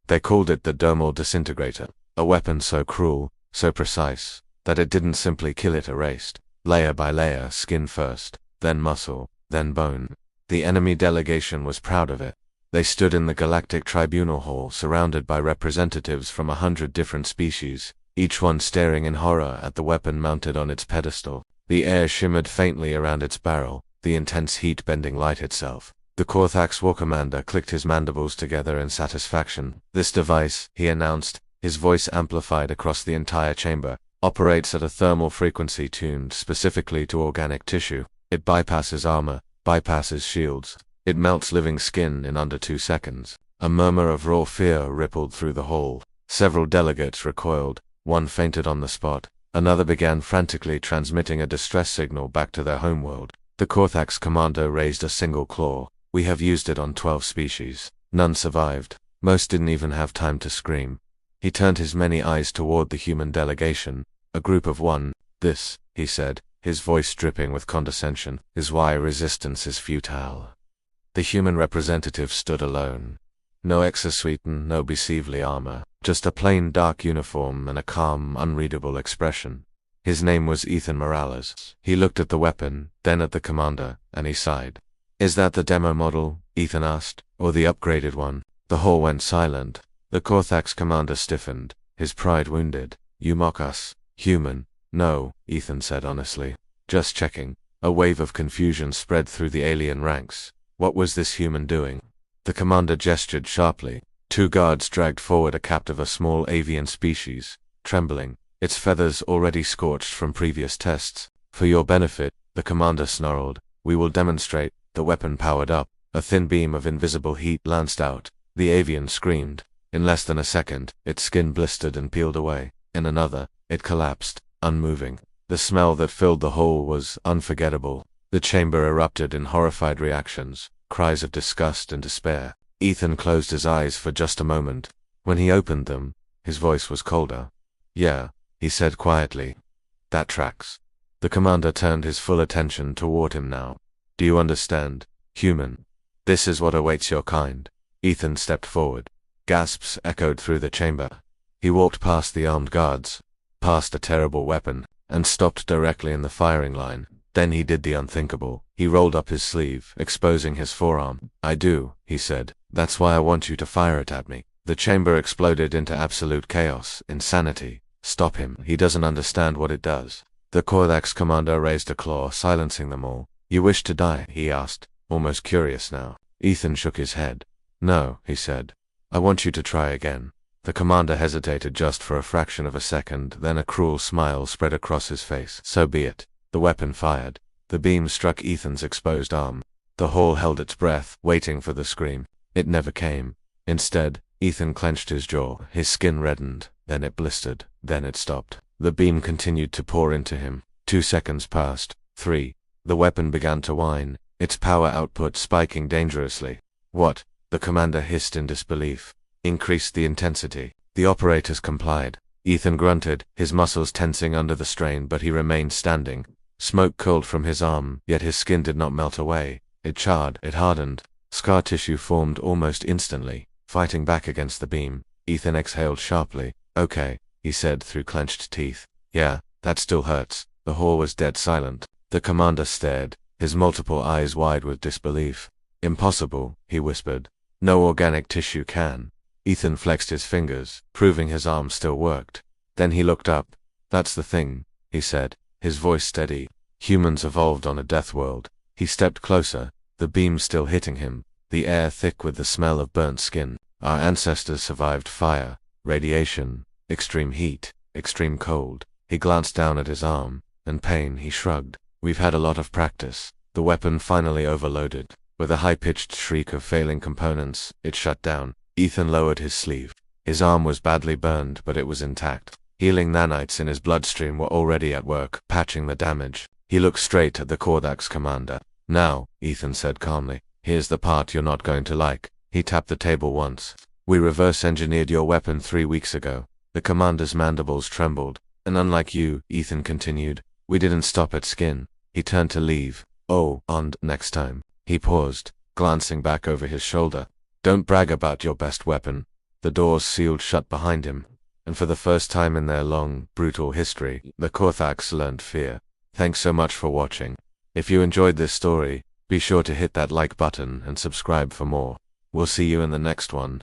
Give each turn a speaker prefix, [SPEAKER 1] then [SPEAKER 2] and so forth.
[SPEAKER 1] They called it the dermal disintegrator, a weapon so cruel, so precise, that it didn't simply kill, it erased, layer by layer, skin first, then muscle, then bone. The enemy delegation was proud of it. They stood in the Galactic Tribunal Hall surrounded by representatives from 100 different species, each one staring in horror at the weapon mounted on its pedestal. The air shimmered faintly around its barrel, the intense heat bending light itself. The Korthax war commander clicked his mandibles together in satisfaction. This device, he announced, his voice amplified across the entire chamber, operates at a thermal frequency tuned specifically to organic tissue. It bypasses armor, bypasses shields. It melts living skin in under 2 seconds. A murmur of raw fear rippled through the hall. Several delegates recoiled. One fainted on the spot. Another began frantically transmitting a distress signal back to their homeworld. The Korthax commander raised a single claw. We have used it on 12 species. None survived. Most didn't even have time to scream. He turned his many eyes toward the human delegation. A group of one. This, he said, his voice dripping with condescension, is why resistance is futile. The human representative stood alone. No exosuit, no beseevely armor, just a plain dark uniform and a calm, unreadable expression. His name was Ethan Morales. He looked at the weapon, then at the commander, and he sighed. Is that the demo model? Ethan asked, or the upgraded one? The hall went silent. The Korthax commander stiffened, his pride wounded. You mock us, human? No, Ethan said honestly. Just checking. A wave of confusion spread through the alien ranks. What was this human doing? The commander gestured sharply. 2 guards dragged forward a captive, a small avian species, trembling, its feathers already scorched from previous tests. For your benefit, the commander snarled, we will demonstrate. The weapon powered up. A thin beam of invisible heat lanced out. The avian screamed. In less than a second, its skin blistered and peeled away. In another, it collapsed, unmoving. The smell that filled the hall was unforgettable. The chamber erupted in horrified reactions, cries of disgust and despair. Ethan closed his eyes for just a moment. When he opened them, his voice was colder. Yeah, he said quietly. That tracks. The commander turned his full attention toward him now. Do you understand, human? This is what awaits your kind. Ethan stepped forward. Gasps echoed through the chamber. He walked past the armed guards, past a terrible weapon, and stopped directly in the firing line. Then he did the unthinkable. He rolled up his sleeve, exposing his forearm. I do, he said. That's why I want you to fire it at me. The chamber exploded into absolute chaos, insanity. Stop him. He doesn't understand what it does. The Korthax commander raised a claw, silencing them all. You wish to die? He asked, almost curious now. Ethan shook his head. No, he said. I want you to try again. The commander hesitated just for a fraction of a second, then a cruel smile spread across his face. So be it. The weapon fired. The beam struck Ethan's exposed arm. The hall held its breath, waiting for the scream. It never came. Instead, Ethan clenched his jaw. His skin reddened, then it blistered, then it stopped. The beam continued to pour into him. 2 seconds passed. 3. The weapon began to whine, its power output spiking dangerously. What? The commander hissed in disbelief. Increase the intensity. The operators complied. Ethan grunted, his muscles tensing under the strain, but he remained standing. Smoke curled from his arm, yet his skin did not melt away. It charred, it hardened. Scar tissue formed almost instantly, fighting back against the beam. Ethan exhaled sharply. Okay, he said through clenched teeth. Yeah, that still hurts. The hall was dead silent. The commander stared, his multiple eyes wide with disbelief. Impossible, he whispered. No organic tissue can. Ethan flexed his fingers, proving his arm still worked. Then he looked up. That's the thing, he said, his voice steady. Humans evolved on a death world. He stepped closer, the beam still hitting him, the air thick with the smell of burnt skin. Our ancestors survived fire, radiation, extreme heat, extreme cold. He glanced down at his arm, and pain. He shrugged. We've had a lot of practice. The weapon finally overloaded. With a high-pitched shriek of failing components, it shut down. Ethan lowered his sleeve. His arm was badly burned, but it was intact. Healing nanites in his bloodstream were already at work, patching the damage. He looked straight at the Korthax commander. Now, Ethan said calmly, here's the part you're not going to like. He tapped the table once. We reverse-engineered your weapon 3 weeks ago. The commander's mandibles trembled. And unlike you, Ethan continued, we didn't stop at skin. He turned to leave. Oh, and next time. He paused, glancing back over his shoulder. Don't brag about your best weapon. The doors sealed shut behind him, and for the first time in their long, brutal history, the Korthaks learned fear. Thanks so much for watching. If you enjoyed this story, be sure to hit that like button and subscribe for more. We'll see you in the next one.